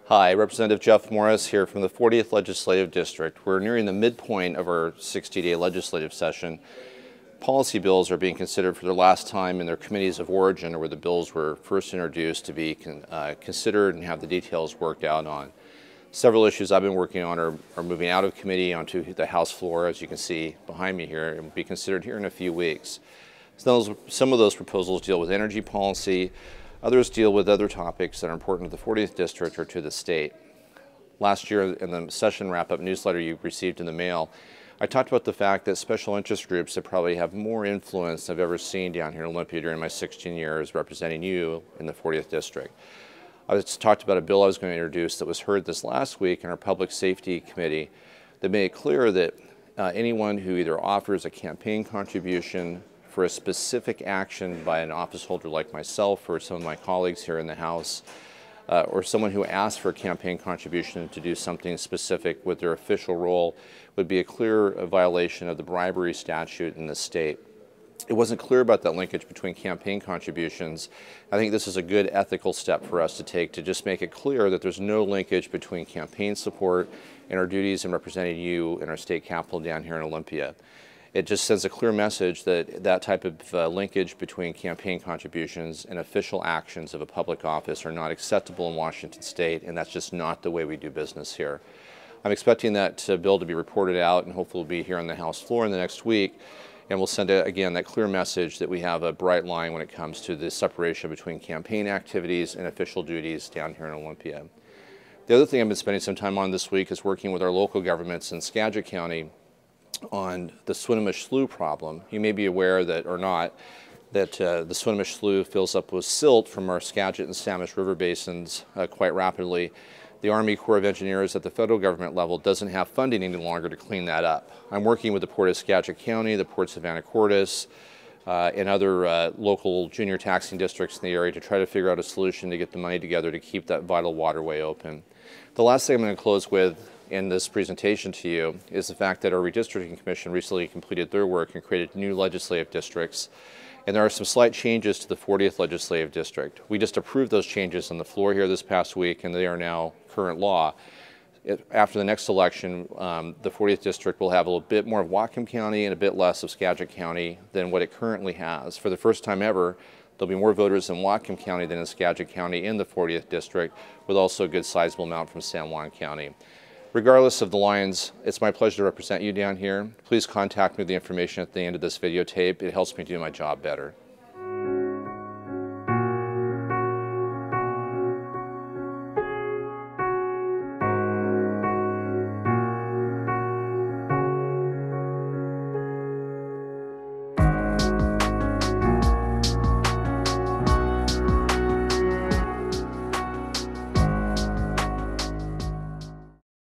Hi, Representative Jeff Morris here from the 40th Legislative District. We're nearing the midpoint of our 60-day legislative session. Policy bills are being considered for the last time in their committees of origin, or where the bills were first introduced, to be considered and have the details worked out on. Several issues I've been working on are moving out of committee onto the House floor, as you can see behind me here, and will be considered here in a few weeks. Some of those proposals deal with energy policy. Others deal with other topics that are important to the 40th District or to the state. Last year, in the session wrap-up newsletter you received in the mail, I talked about the fact that special interest groups that probably have more influence than I've ever seen down here in Olympia during my 16 years representing you in the 40th District. I talked about a bill I was going to introduce that was heard this last week in our Public Safety Committee that made it clear that anyone who either offers a campaign contribution for a specific action by an office holder like myself or some of my colleagues here in the House, or someone who asks for a campaign contribution to do something specific with their official role, would be a clear violation of the bribery statute in the state. It wasn't clear about that linkage between campaign contributions. I think this is a good ethical step for us to take to just make it clear that there's no linkage between campaign support and our duties in representing you in our state capitol down here in Olympia. It just sends a clear message that that type of linkage between campaign contributions and official actions of a public office are not acceptable in Washington State, and that's just not the way we do business here. I'm expecting that bill to be reported out and hopefully will be here on the House floor in the next week, and we'll send, again, that clear message that we have a bright line when it comes to the separation between campaign activities and official duties down here in Olympia. The other thing I've been spending some time on this week is working with our local governments in Skagit County on the Swinomish Slough problem. You may be aware that, or not, that the Swinomish Slough fills up with silt from our Skagit and Samish River basins quite rapidly. The Army Corps of Engineers at the federal government level doesn't have funding any longer to clean that up. I'm working with the Port of Skagit County, the Ports of Anacortes, and other local junior taxing districts in the area to try to figure out a solution to get the money together to keep that vital waterway open. The last thing I'm going to close with in this presentation to you is the fact that our Redistricting Commission recently completed their work and created new legislative districts. And there are some slight changes to the 40th Legislative District. We just approved those changes on the floor here this past week, and they are now current law. After the next election, the 40th District will have a little bit more of Whatcom County and a bit less of Skagit County than what it currently has. For the first time ever, there'll be more voters in Whatcom County than in Skagit County in the 40th District, with also a good sizable amount from San Juan County. Regardless of the lines, it's my pleasure to represent you down here. Please contact me with the information at the end of this videotape. It helps me do my job better.